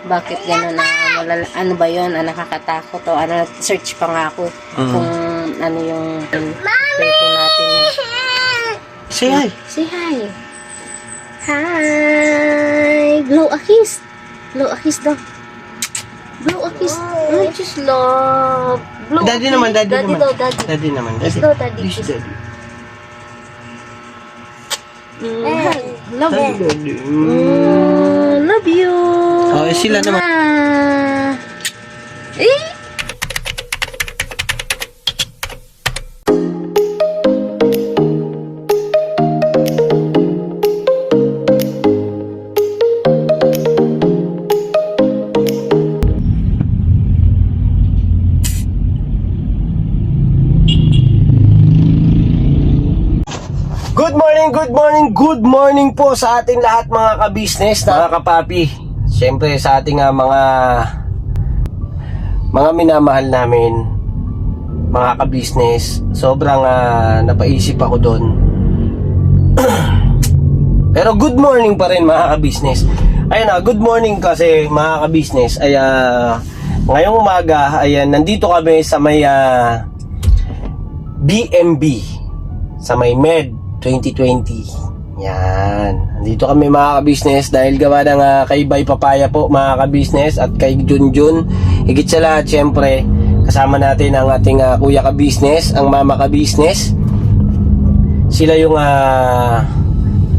bakit gano'n na ano ba yun, nakakatakot o search pa nga ako kung ano yung pwede natin yun. Say hi. Say hi. Hi. Blow a kiss. Blow a kiss daw. Blow a kiss. I just love. Blow Daddy a kiss. naman, daddy naman. Daw, daddy. Daddy naman, Kiss daddy. daw, daddy. Kiss Kiss. daddy. Love you. Daddy. Love you. Oh, sila naman. Eh? Good morning po sa ating lahat mga ka-business, mga kapapi. Siyempre sa ating mga minamahal namin, mga ka-business. Sobrang napaisip ako doon. Pero good morning pa rin mga ka-business. Ayun good morning kasi mga ka-business. Ay ngayong umaga, ayan, nandito kami sa may BMB, sa may Med 2020. Yan. Nandito kami mga ka-business dahil gawa ng kay Bay Papaya po mga ka-business at kay Junjun. Higit sa lahat, syempre, kasama natin ang ating kuya ka-business, ang mama ka-business. Sila yung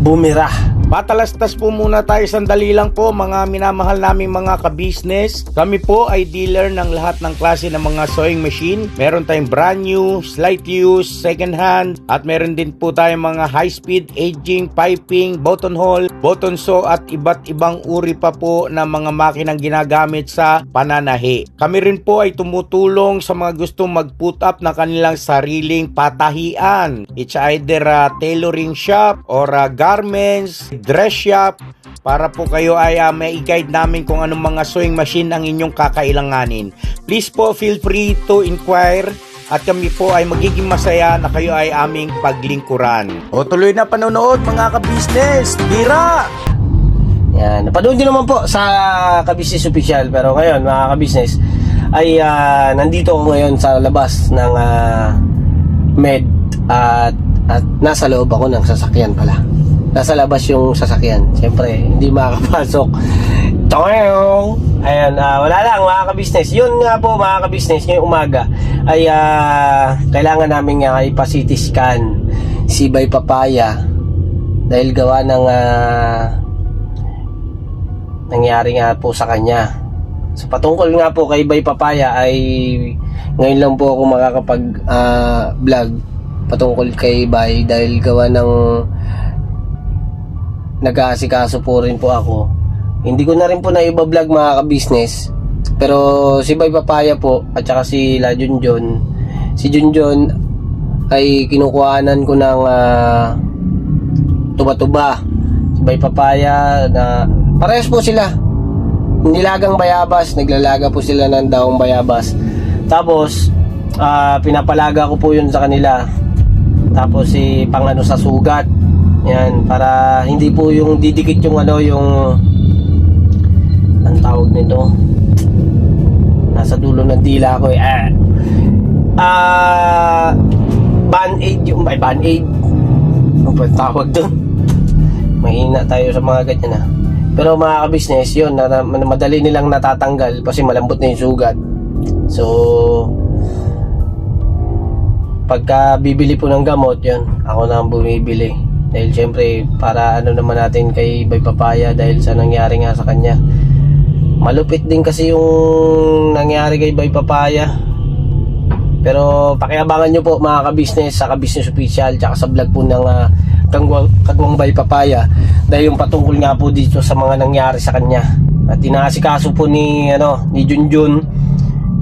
bumira. Patalastas po muna tayo sandali lang po mga minamahal naming mga ka-business. Kami po ay dealer ng lahat ng klase ng mga sewing machine. Meron tayong brand new, slight use, second hand, at meron din po tayong mga high speed, aging, piping, button hole, button sew at iba't ibang uri pa po ng mga makinang ginagamit sa pananahi. Kami rin po ay tumutulong sa mga gustong mag-put up ng kanilang sariling patahian. It's either a tailoring shop or garments, dress shop, para po kayo ay may i-guide namin kung anong mga sewing machine ang inyong kakailanganin. Please po feel free to inquire at kami po ay magiging masaya na kayo ay aming paglingkuran. O tuloy na panonood mga ka-business. Tira! Yan. Napanood nyo naman po sa ka-business official. Pero ngayon mga ka-business ay nandito ako ngayon sa labas ng Med at nasa loob ako ng sasakyan pala. Nasa labas yung sasakyan. Siyempre, hindi makakapasok. Ayan, wala lang mga ka-business. Yun nga po mga ka-business, ngayong umaga ay kailangan namin ipa-CT scan si Bay Papaya dahil gawa ng nangyari nga po sa kanya. So patungkol nga po kay Bay Papaya ay ngayon lang po ako makakapag vlog patungkol kay Bay dahil gawa ng nag-aasikaso po rin po ako. Hindi ko na rin po na iba-vlog mga ka-business. Pero si Bay Papaya po at saka si La Junjun, si Junjun ay kinukuhanan ko ng tuba-tuba. Si Bay Papaya na parehas po sila. Nilagang bayabas, naglalaga po sila ng daong bayabas. Tapos pinapalaga ko po yun sa kanila. Tapos si pangano sa sugat. Yan, para hindi po yung didikit yung yung ang tawag nito, nasa dulo ng dila ko band-aid yung band-aid ano ba tawag doon, mahina tayo sa mga ganyan pero mga ka-business yun madali nilang natatanggal kasi malambot na yung sugat. So pagka bibili po ng gamot yun, ako na ang bumibili. Dahil syempre para naman natin kay Bay Papaya dahil sa nangyari nga sa kanya. Malupit din kasi yung nangyari kay Bay Papaya. Pero pakiabangan nyo po mga ka-business sa ka-business official tsaka sa vlog po ng Kagwang Bay Papaya dahil yung patungkol nga po dito sa mga nangyari sa kanya. At inaasikaso po ni Junjun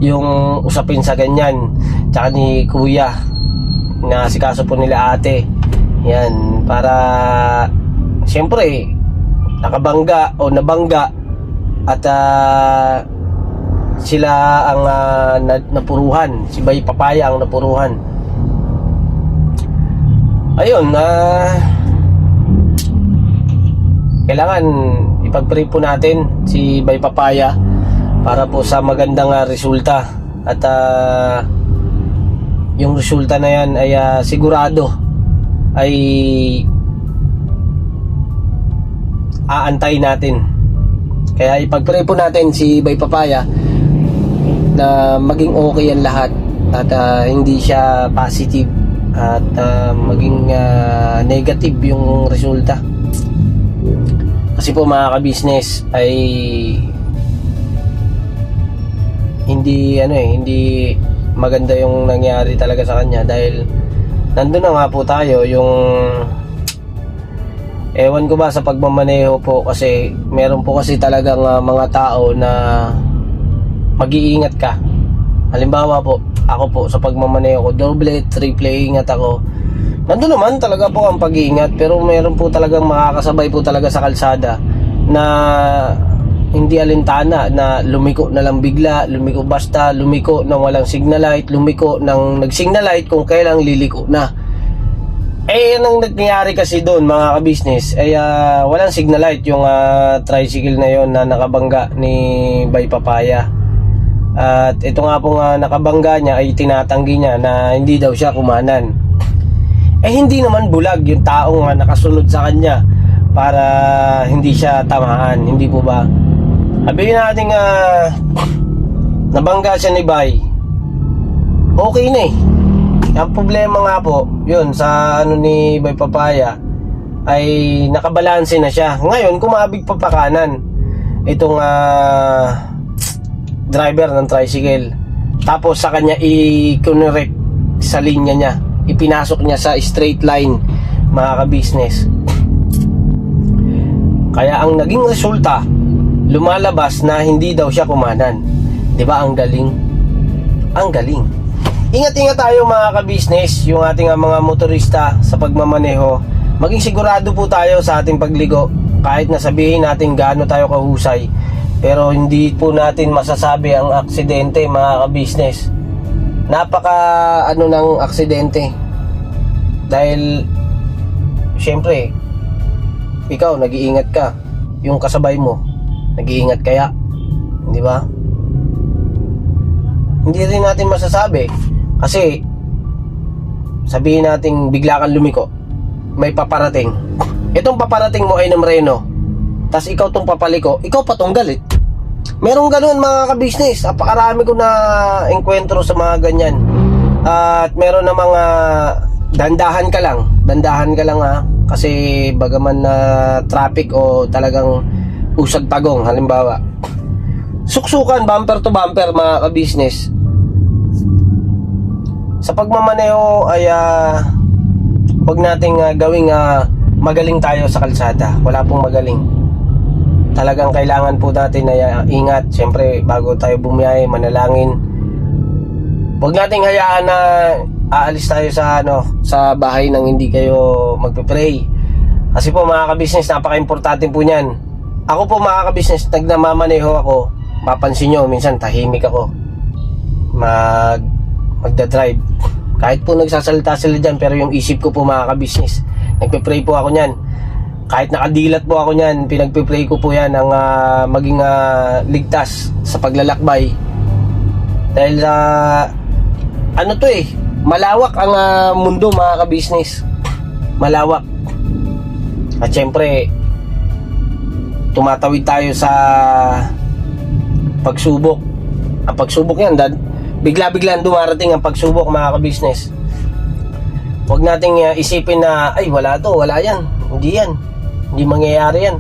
yung usapin sa ganyan tsaka ni Kuya. Inaasikaso po nila ate. Yan, para siyempre nakabangga o nabangga at sila ang napuruhan, si Bay Papaya ang napuruhan. Ayun, kailangan ipag-pray po natin si Bay Papaya para po sa magandang resulta. At yung resulta na yan ay sigurado ay aantay natin. Kaya ipag-pray po natin si Bay Papaya na maging okay ang lahat at hindi siya positive at maging negative yung resulta. Kasi po mga ka-business ay hindi maganda yung nangyari talaga sa kanya dahil nandun na nga po tayo yung ewan ko ba sa pagmamaneho po, kasi meron po kasi talagang mga tao na mag-iingat ka. Halimbawa po, ako po sa pagmamaneho ko, double, triple ingat ako. Nandun naman talaga po ang pag-iingat, pero meron po talagang makakasabay po talaga sa kalsada na hindi alintana na lumiko na lang bigla, lumiko basta, lumiko nang walang signal light, lumiko nang nag-signal light kung kailang liliko na. Eh, ang nangyari kasi doon mga ka-business ay walang signal light yung tricycle na yon na nakabangga ni Bay Papaya. At ito nga pong nakabangga niya ay tinatanggi niya na hindi daw siya kumanan. Eh, hindi naman bulag yung taong nakasunod sa kanya para hindi siya tamaan, hindi po ba? Sabihin natin nabangga siya ni Bay, okay na eh. Ang problema nga po, yun, sa ni Bay Papaya ay nakabalanse na siya. Ngayon, kumabig pa kanan itong driver ng tricycle. Tapos sa kanya i-connect sa linya niya. Ipinasok niya sa straight line, mga ka-business. Kaya ang naging resulta, lumalabas na hindi daw siya kumanan. 'Di ba ang galing? Ang galing. Ingat-ingat tayo mga ka-business, yung ating mga motorista sa pagmamaneho. Maging sigurado po tayo sa ating pagligo. Kahit na sabihin natin gaano tayo kahusay, pero hindi po natin masasabi ang aksidente mga ka-business. Napaka ng aksidente. Dahil syempre ikaw nag-iingat ka, yung kasabay mo nag-iingat kaya, di ba? Hindi rin natin masasabi. Kasi sabihin natin bigla kang lumiko, may paparating. Itong paparating mo ay namreno, tas ikaw tong papaliko, ikaw pa tong galit. Merong ganun mga ka-business. Napakarami ko na enkwentro sa mga ganyan. At meron na mga dandahan ka lang ha. Kasi bagaman na traffic o talagang usag tagong, halimbawa suksukan, bumper to bumper mga ka-business. Sa pagmamaneho ay wag nating gawing magaling tayo sa kalsada. Wala pong magaling. Talagang kailangan po natin na ingat. Siyempre bago tayo bumiyahe, manalangin. Wag nating hayaan na aalis tayo sa sa bahay nang hindi kayo magpe-pray. Kasi po mga ka-business, napaka-importante po niyan. Ako po mga ka-business, nagmamaneho ako, mapansin nyo, minsan tahimik ako magdadrive. Kahit po nagsasalita sila dyan, pero yung isip ko po mga ka-business, nagpe-pray po ako nyan. Kahit nakadilat po ako nyan, pinagpe-pray ko po yan ang maging ligtas sa paglalakbay. Dahil malawak ang mundo mga ka-business. Malawak. At syempre tumatawid tayo sa pagsubok. Ang pagsubok yan, bigla-biglaan dumarating ang pagsubok mga ka-business. Huwag nating isipin na ay wala yan, hindi mangyayari yan.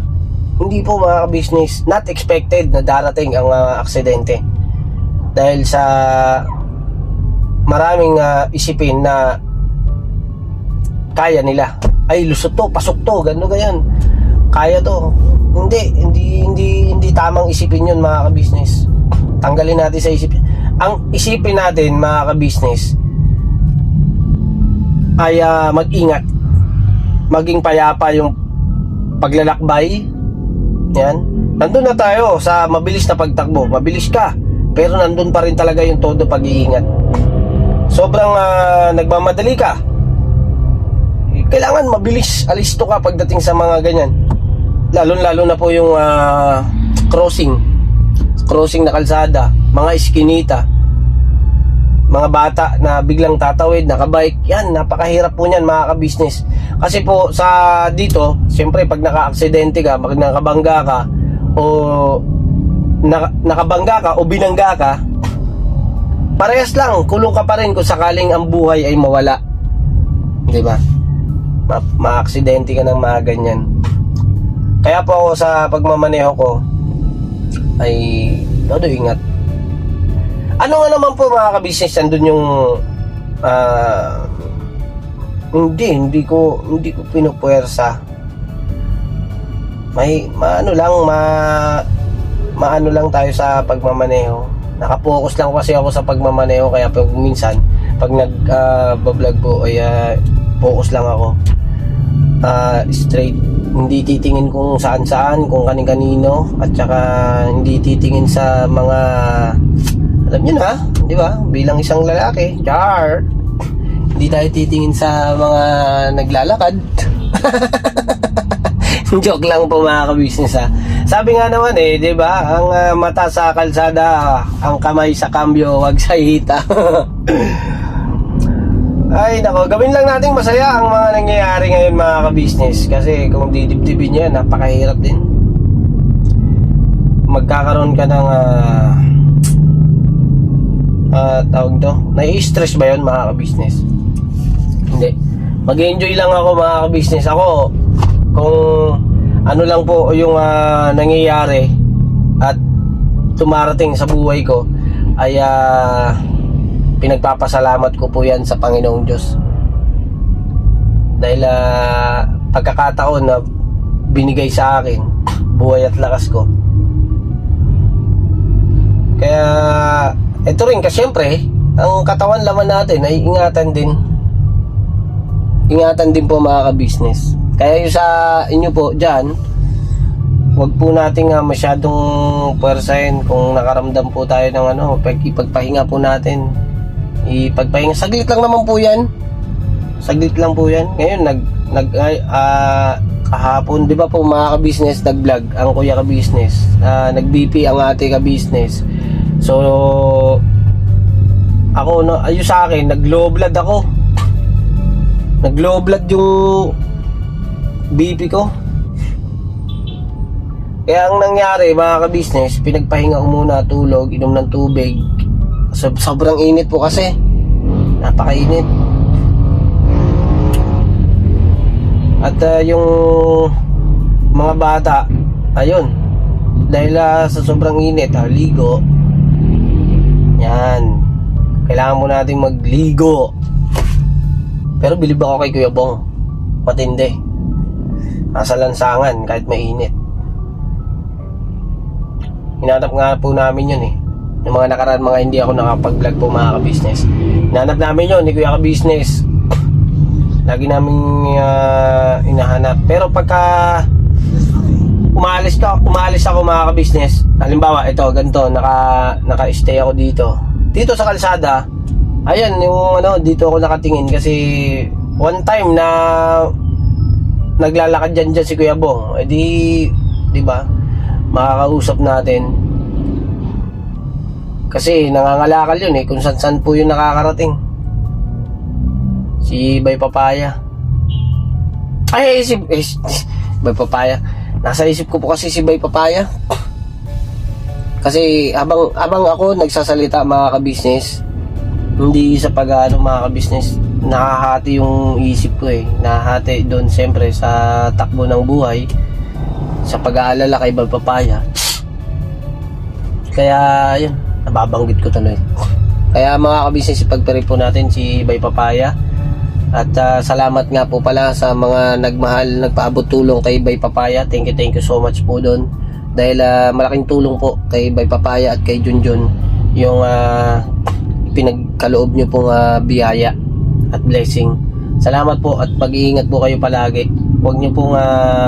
Hindi po mga ka-business, not expected na darating ang aksidente. Dahil sa maraming isipin na kaya nila, ay lusot to, pasok to, ganyan, kaya to. Hindi tamang isipin yun mga ka-business. Tanggalin natin sa isipin. Ang isipin natin mga ka-business ay mag-ingat, maging payapa yung paglalakbay. Yan, nandun na tayo sa mabilis na pagtakbo. Mabilis ka, pero nandun pa rin talaga yung todo pag-iingat. Sobrang nagmamadali ka, kailangan mabilis, alisto ka pagdating sa mga ganyan. lalo na po yung crossing na kalsada, mga iskinita, mga bata na biglang tatawid, nakabike, yan, napakahirap po niyan mga ka-business. Kasi po sa dito, siyempre pag naka-aksidente ka, pag nakabangga ka, o nakabangga ka o binangga ka, parehas lang, kulong ka pa rin kung sakaling ang buhay ay mawala. Di ba? Ma-aksidente ka ng mga ganyan. Kaya po ako sa pagmamaneho ko ay todo ingat. Ano nga naman po mga ka-business, andun yung hindi ko pinupuwersa. Maano lang tayo sa pagmamaneho. Nakapokus lang kasi ako sa pagmamaneho, kaya pag minsan pag nag-vlog po ay focus lang ako. Straight, hindi titingin kung saan-saan, kung kanin-kanino, at saka hindi titingin sa mga, alam niyo na, di ba? Bilang isang lalaki, char, hindi tayo titingin sa mga naglalakad. Joke lang po mga ka-business ha. Sabi nga naman di ba? Ang mata sa kalsada, ang kamay sa kambyo, wag sa hita. Ay nako, gawin lang nating masaya ang mga nangyayari ngayon mga ka-business. Kasi kung didibdibin nyo yan, napakahirap din. Magkakaroon ka ng tawag to, nai-stress ba yun mga ka-business? Hindi, mag-enjoy lang ako mga ka-business. Ako, kung ano lang po yung nangyayari at tumarating sa buhay ko, ay pinagpapasalamat ko po yan sa Panginoong Diyos. Dahil pagkakataon na binigay sa akin, buhay at lakas ko. Kaya ito rin, kasi syempre ang katawan laman natin ay ingatan din po mga ka-business. Kaya yung sa inyo po dyan, wag po nating masyadong puwersahin. Kung nakaramdam po tayo ng ipagpahinga po natin. Ipagpahinga, saglit lang naman po yan. Saglit lang po yan. Ngayon kahapon, di ba po mga ka-business, nag-vlog ang kuya ka-business, nag-BP ang ate ka-business. So ako, ayun sa akin, nag-low blood ako. Nag-low blood yung BP ko. Kaya ang nangyari mga ka-business, pinagpahinga ko muna, tulog, inom ng tubig. Sobrang init po kasi, napakainit. At yung mga bata, ayun, dahil sa sobrang init, ligo. Yan, kailangan mo nating magligo. Pero bilib ako kay Kuya Bong, matindi. Nasa lansangan kahit mainit. Hinanap nga po namin yun yung mga nakaraan, mga hindi ako nakapag-vlog po mga ka-business. Hinanap namin yun ni Kuya ka-business. Lagi namin hinahanap. Pero pagka umalis ako mga ka-business, halimbawa ito, ganito, naka-stay ako dito sa kalsada. Ayan, yung dito ako nakatingin kasi one time na naglalakad dyan si Kuya Bong, di ba, makakausap natin. Kasi nangangalakal yun kung saan po yun nakakarating. Si Bay Papaya. Bay Papaya. Nasa isip ko po kasi si Bay Papaya. Kasi habang ako nagsasalita mga ka-business, hindi sa pag-ano mga ka-business, nakahati yung isip ko Nakahati doon siyempre sa takbo ng buhay, sa pag-aalala kay Bay Papaya. Kaya yun, nababanggit ko tuloy. Kaya mga ka-business, ipagpiri po natin si Bay Papaya. At salamat nga po pala sa mga nagpaabot tulong kay Bay Papaya. Thank you so much po doon. Dahil malaking tulong po kay Bay Papaya at kay Junjun yung pinagkaloob nyo pong biyaya at blessing. Salamat po at mag-iingat po kayo palagi. Huwag nyo pong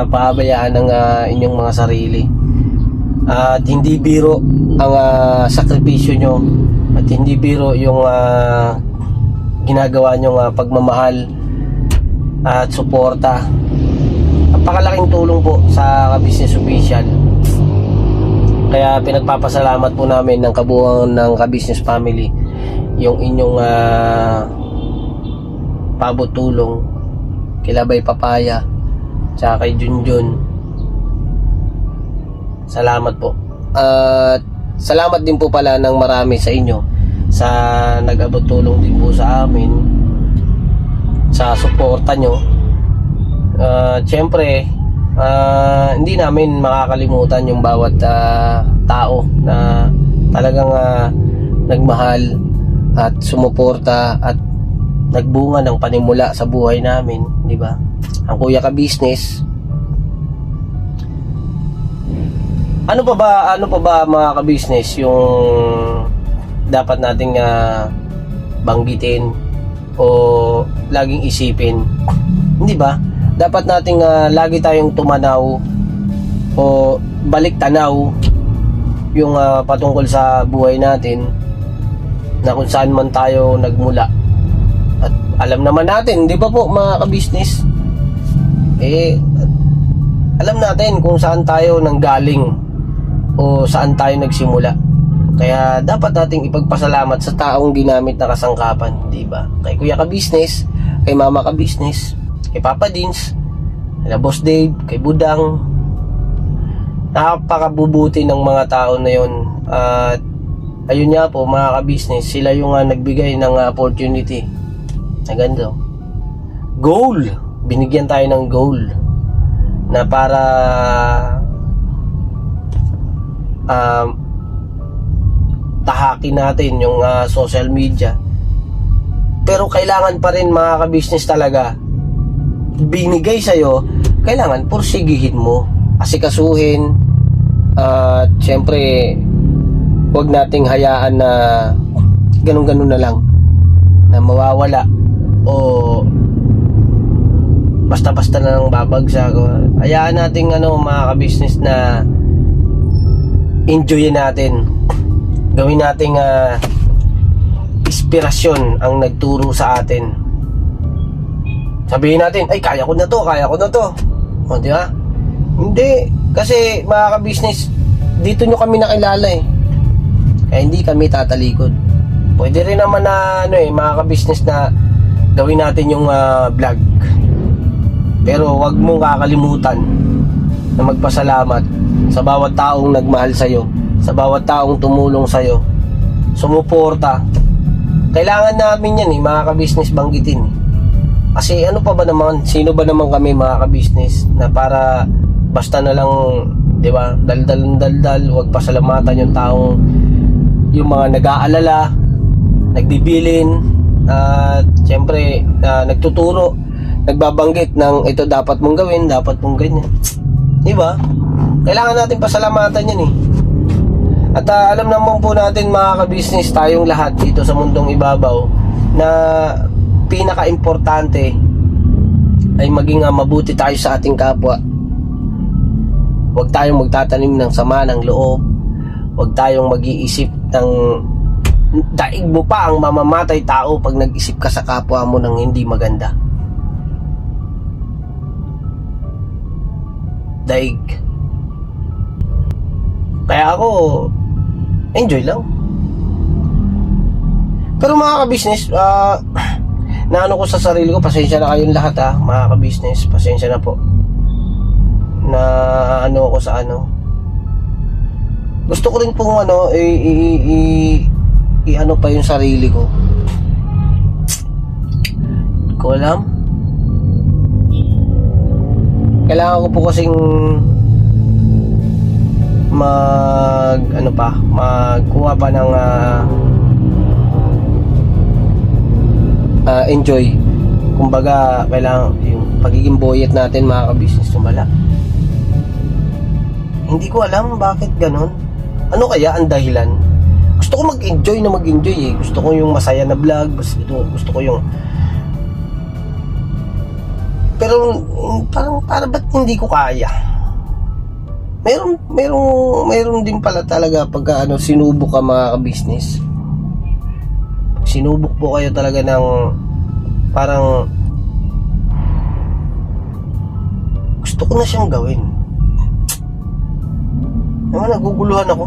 paabayaan ang inyong mga sarili. At hindi biro ang sakripisyo nyo, at hindi biro yung ginagawa nyong pagmamahal at suporta napakalaking tulong po sa Ka-Business Official. Kaya pinagpapasalamat po namin ng kabuuan ng Ka-Business Family yung inyong pabot tulong kila Bay Papaya tsaka kay Junjun. Salamat po. At salamat din po pala ng marami sa inyo sa nag-abot tulong din po sa amin sa suporta nyo. Siyempre hindi namin makakalimutan yung bawat tao na talagang nagmahal at sumuporta at nagbunga ng panimula sa buhay namin, di ba? Ang Kuya Ka-Business. Ano pa ba mga ka-business yung dapat nating banggitin o laging isipin? Hindi ba? Dapat nating lagi tayong tumanaw o balik tanaw yung patungkol sa buhay natin na kung saan man tayo nagmula. At alam naman natin, di ba po mga ka-business? Alam natin kung saan tayo nanggaling o saan tayo nagsimula. Kaya dapat nating ipagpasalamat sa taong ginamit na kasangkapan, di ba? Kay Kuya Ka-Business, kay Mama Ka-Business, kay Papa Dins, kay Boss Dave, kay Budang. Napakabubuti ng mga tao na yon. At ayun nga po mga ka-business, sila yung nagbigay ng opportunity na ganito. Goal! Binigyan tayo ng goal na para tahakin natin yung social media. Pero kailangan pa rin mga ka-business talaga, binigay sa'yo, kailangan porsigihin mo, asikasuhin. At syempre huwag nating hayaan na ganun-ganun na lang na mawawala o basta-basta na lang babagsak. Hayaan nating mga ka-business na enjoyin natin, gawin nating inspirasyon ang nagturo sa atin. Sabihin natin, ay kaya ko na to o di ba? Hindi, kasi mga ka-business, dito nyo kami nakilala kaya hindi kami tatalikod. Pwede rin naman na mga ka-business na gawin natin yung vlog. Pero wag mong kakalimutan na magpasalamat sa bawat taong nagmahal sa'yo, sa bawat taong tumulong sa'yo, sumuporta. Kailangan namin yan mga ka-business banggitin. Kasi ano pa ba naman, sino ba naman kami mga ka-business na para basta na lang, di ba, daldal, wag pasalamatan yung taong, yung mga nag-aalala, nagbibilin, at syempre nagtuturo, nagbabanggit ng ito dapat mong gawin, dapat mong ganyan, di ba? Kailangan natin pasalamatan yan At alam naman po natin mga ka-business, tayong lahat dito sa mundong ibabaw, na pinaka-importante ay maging mabuti tayo sa ating kapwa. Huwag tayong magtatanim ng sama ng loob. Huwag tayong mag-iisip ng daig mo pa ang mamamatay tao pag nag-isip ka sa kapwa mo ng hindi maganda. Daig. Kaya ako, enjoy lang. Pero mga ka-business, naano ko sa sarili ko, pasensya na kayong lahat mga ka-business, pasensya na po. Na ano ko sa gusto ko rin pong ano pa yung sarili ko. Hindi ko alam. Kailangan ko po kasing magkuha pa ng enjoy. Kumbaga, kailangan yung pagiging boyet natin mga ka-business tumala. Hindi ko alam bakit ganun. Ano kaya ang dahilan? Gusto ko mag-enjoy Gusto ko yung masaya na vlog. Gusto ko yung... Pero para ba't hindi ko kaya? Meron din pala talaga pagka sinubok ka mga ka-business. Sinubok po kayo talaga ng parang gusto gusto ko na siyang gawin. Naman, naguguluhan ako.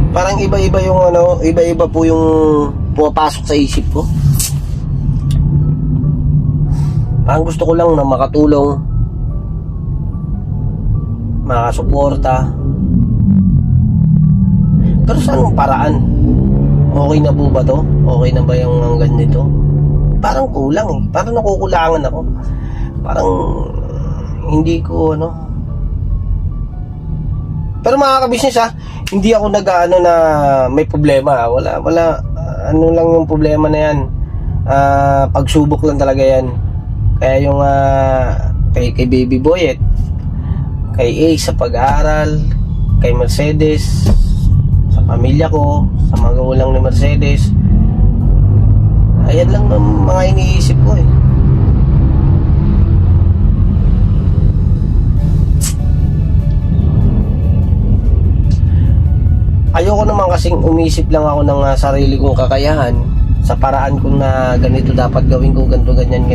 Parang iba-iba yung ano, iba-iba po yung pumapasok sa isip ko. Parang gusto ko lang na makatulong, makasuporta. Pero sa anong paraan? Okay na po ba to? Okay na ba yung hanggang nito? Parang kulang eh. Parang nakukulangan ako. Parang hindi ko ano. Pero mga kabisnes ha, hindi ako nag-ano na may problema. Wala. Ano lang yung problema na yan. Pagsubok lang talaga yan. Kaya yung kay Baby Boyet, kay Ace sa pag-aaral, kay Mercedes, sa pamilya ko, sa mga magulang ni Mercedes. Ayan lang ang mga iniisip ko eh. Ayoko naman kasing umisip lang ako ng sarili kong kakayahan sa paraan kung na ganito dapat gawin ko, ganito, ganyan.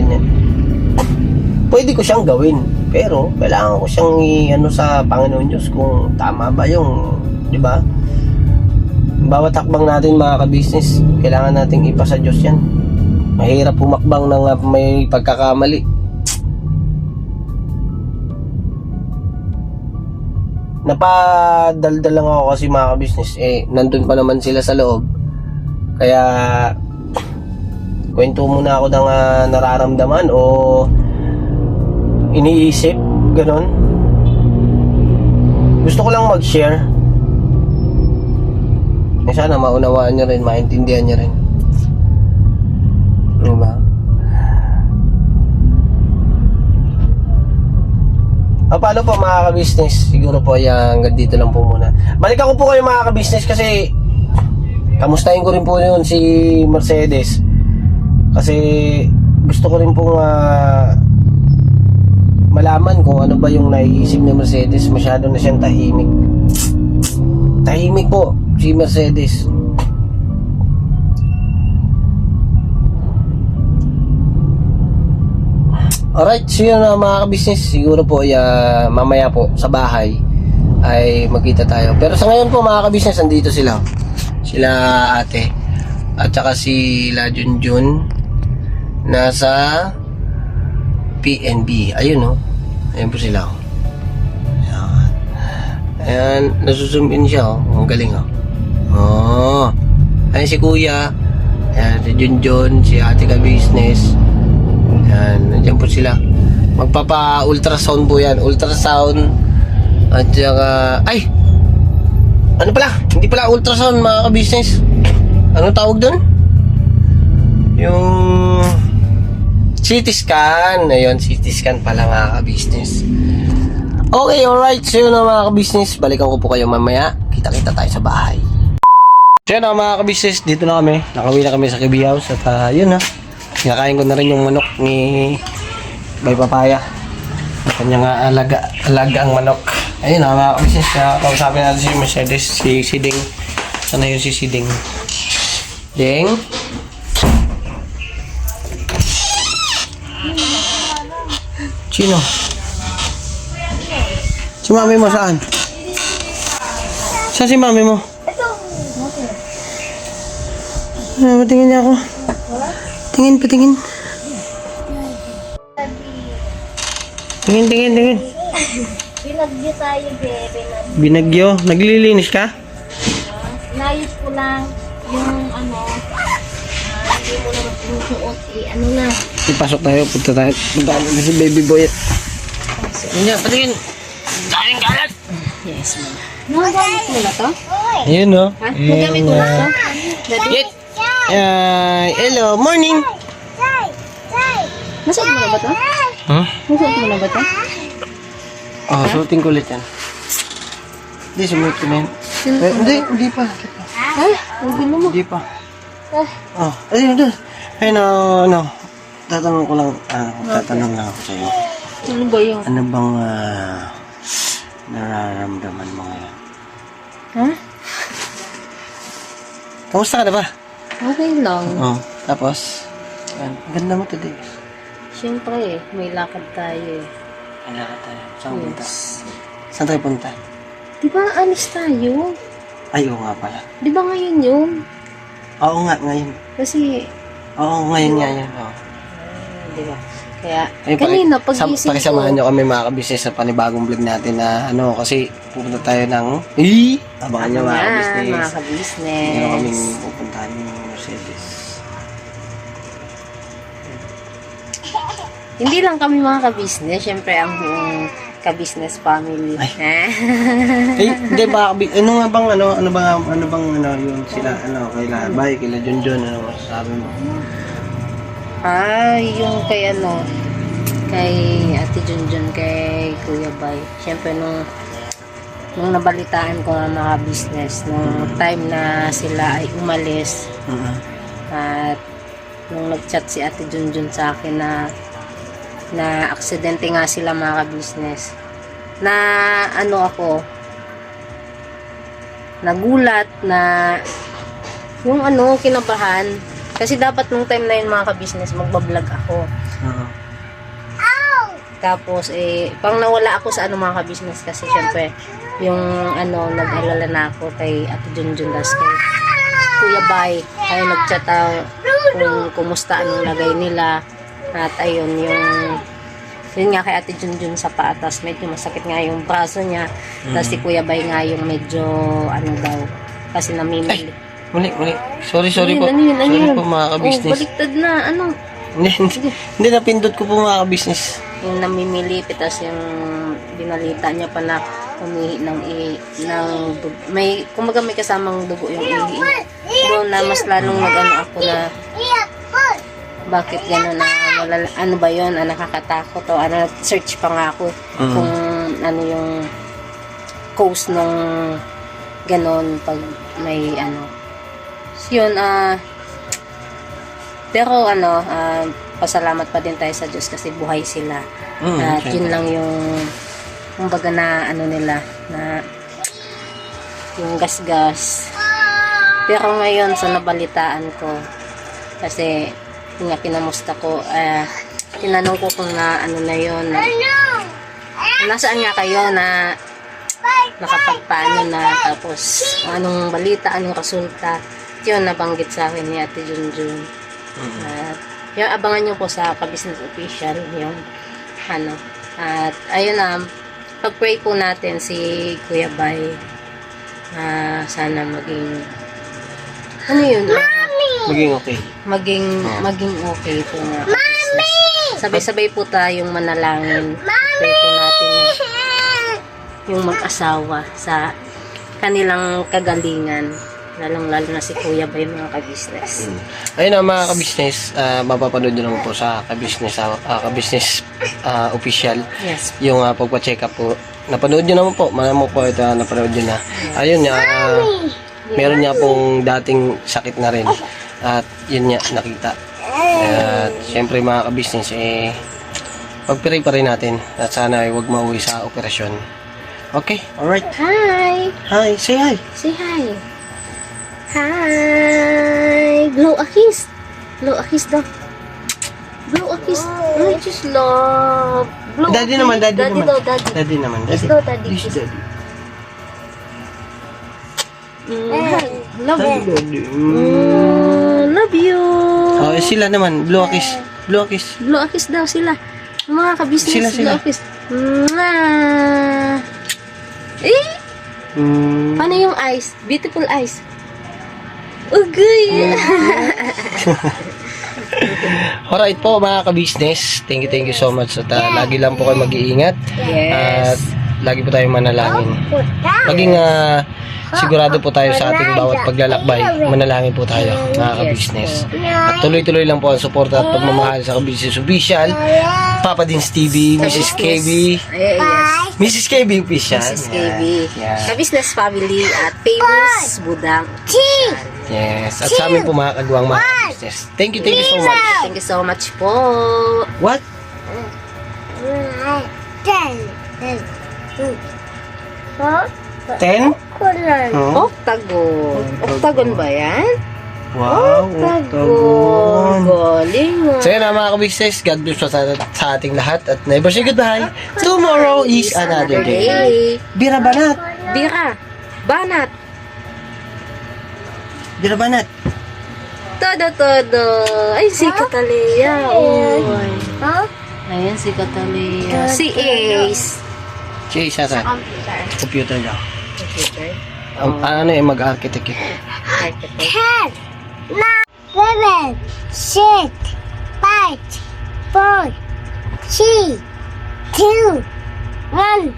Pwede ko siyang gawin, pero kailangan ko siyang ano sa Panginoon Diyos kung tama ba yung, di ba? Bawat hakbang natin mga ka-business, kailangan nating ipasa Diyos yan. Mahirap pumakbang ng may pagkakamali. Napadaldal lang ako kasi mga ka-business, nandun pa naman sila sa loob. Kaya kwento muna ako ng nararamdaman o iniisip, ganon. Gusto ko lang mag-share. Sana maunawaan nyo rin, maintindihan nyo rin. Diba? Paano po mga ka-business? Siguro po hanggang dito lang po muna. Balikan ko po kayo mga ka-business kasi kamustahin ko rin po yun si Mercedes. Kasi gusto ko rin pong malaman kung ano ba yung naiisip ni Mercedes. Masyado na siyang tahimik. Tahimik po si Mercedes. Alright, so yun mga ka-business. Siguro po mamaya po sa bahay ay magkita tayo. Pero sa ngayon po mga ka-business, andito sila. Sila ate at saka si La Junjun nasa PNB. Ayun Ayun po sila Ayan, nasuzoom in siya Ang galing Ayan si kuya. Ayan si Junjun, si ate ka-business. Ayan, nandiyan po sila. Magpapa-ultrasound po yan. Ultrasound. At saka, ay! Ano pala? Hindi pala ultrasound mga ka-business. Ano tawag doon? Yung CT scan. Ayun, CT scan pala mga ka-business. Okay, alright. So yun mga ka-business. Balikan ko po kayo mamaya. Kita-kita tayo sa bahay. So yun mga ka-business. Dito na kami. Nakauwi na kami sa KB House. At yun kinakain ko na rin yung manok ni Bay Papaya. Kanyang alaga ang manok. Ayun mga ka-business. Kausapin natin si Mercedes. Si Ding. Sana yun si Ding. Ding. Sino? Si mami mo saan? Saan si mami mo? Patingin niya ako. Patingin. Tingin. Binagyo tayo, bebe. Binagyo? Naglilinis ka? Layos ko lang yung hindi mo naman sinusuot. Na. Ipasok tayo. Punta tayo si Baby Boy. Niya, patingin. Daling kalat. Yes, ma'am. Nagamit mo na to? Ayun Ha? Nagamit mo na to? Yet. Hello, morning. Nasuot mo na ba to? Huh? Nasuot mo na ba to? Suotin ko ulit yan. Hindi, sumuot ko na yan. Hindi pa. Ha? Ang gulo mo. Hindi pa. Ayun. Tatanong ko lang, tatanong lang ako sa'yo. Ano ba yun? Ano bang nararamdaman mo ngayon? Ha? Kamusta ka na ba? Okay lang. Tapos, ang ganda mo today. Siyempre, may lakad tayo eh. Wala ka tayo. Saan punta? Yes. Saan tayo punta? Di ba alis tayo? Ay, oo nga pala. Di ba ngayon yun? Oo nga, ngayon. Kasi, Oo, ngayon nga yan. Oo. di ba? Kaya, Ay, kanina pagising ko, pakisamahan nyo kami mga kabisnes sa panibagong vlog natin na kasi pupunta tayo ng abangan nyo mga kabisnes. mga kabisnes. Meron kaming pupuntahan yung Mercedes. Hindi lang kami mga kabisnes, syempre ang buong kabisnes family. Hindi ba ano nga bang yun sila kaila bay kila Junjun ano masasabi mo? Yung kay kay Ate Junjun, kay Kuya Bay. Syempre nung nabalitaan ko nga mga business, nung time na sila ay umalis, at nung nag-chat si Ate Junjun sa akin na aksidente nga sila mga business, na ako, nagulat na yung kinabahan. Kasi dapat nung time na yun mga ka-business, magbablog ako. Tapos, pang nawala ako sa mga ka-business kasi syempre, yung nag-alala na ako kay Ate Junjun das kay Kuya Bay. Ay nag-chat kung kumusta anong lagay nila. At ayun, yun nga kay Ate Junjun sa paatas, medyo masakit nga yung braso niya. Tapos si Kuya Bay nga yung medyo daw, kasi namimili. Muli. Sorry po. Ano yun? Sorry po mga ka-business. Baliktad na, Hindi napindot ko po mga ka-business. yung namimilipit, tapos yung binalita niya pa na umihi ng may, kumbaga may kasamang dugo yung ihi. Doon na mas lalong ako na bakit gano'n na ano ba yun, nakakatakot o search pa nga ako kung yung cause nung gano'n pag may yun, pero pasalamat pa din tayo sa Diyos kasi buhay sila. At yun lang yung kumbaga na nila na yung gasgas. Pero ngayon sa nabalitaan ko, kasi yung nga kinamusta ko, tinanong ko kung na yun, nasaan nga kayo na nakapagpaano na, tapos anong balita, anong resulta. Yun nabanggit sa akin ni Ate Junjun. At yung abangan nyo po sa Kabisnes Official yung at ayun pag-pray po natin si Kuya Bay, sana maging Maging okay. maging okay po nga kabisnes. Sabay-sabay po tayong manalangin. Pray po natin yung mag-asawa sa kanilang kagalingan, lalong-lalo na si Kuya Bay mga kabisnes. Ayun na mga kabisnes, mapapanood nyo naman po sa kabisnes official. Yes. Yung pagpa-check up po. Napanood nyo naman po. Malamang po ito, napanood nyo na. Ayun meron niya pong dating sakit na rin. At yun niya, nakita. At syempre mga kabisnes, pag-pray pa rin natin. At sana huwag mauwi sa operasyon. Okay, alright. Hi! Hi, say hi. Say hi! Hi! Blow a kiss! Blow a kiss daw. Blow a kiss. I just love. Blow Daddy a kiss. naman, daddy Daddy naman. daw, daddy. Daddy naman, Kiss daddy. daw, daddy. Kiss Kiss. daddy. Love you. Daddy. Love you. Oh, sila naman, blow a kiss. Blow a kiss. Blow a kiss daw sila. Mga kabisnes, Sila. blow a kiss. Paano yung eyes? Beautiful eyes. Ugay! Alright po mga kabisnes, thank you so much at lagi lang po kayo mag-iingat at Yes. lagi po tayong manalangin. Maging sigurado po tayo sa ating bawat paglalakbay, manalangin po tayo mga kabisnes. At tuloy-tuloy lang po ang suporta at pagmamahal sa Kabisnes Official, Papa Dins TV, Mrs. KB, Yes. Mrs. KB Official. Mrs. KB. Yeah. Kabisnes family at famous Budang. Yes, at sa amin po mga kagawang mga kabisnes. Thank you so much. Thank you so much po. What? 10? Oh? Octagon. Octagon ba yan? Wow, octagon. Galing ah. So yun mga kabisnes, God bless po sa ating lahat at never say goodbye. Tomorrow is another day. Hey. Bira banat! Bira. Banat. Bira banat! Todo. Ay, si Catalina. Oy. Ayan, si Catalina. Si Ace. Siya isa sa computer daw. Computer. Ano yung mag-architect yun? Architect. 7, 6, 5, 4, 3, 2, 1,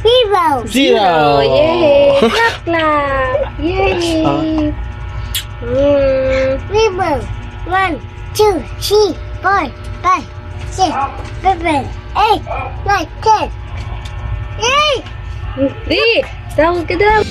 0. Zero! Yay! Clap, clap! Yay! River. 1, 2, 3, 4, 5, 6, 7, 8, 9, 10. Yay! Tawag ka daw!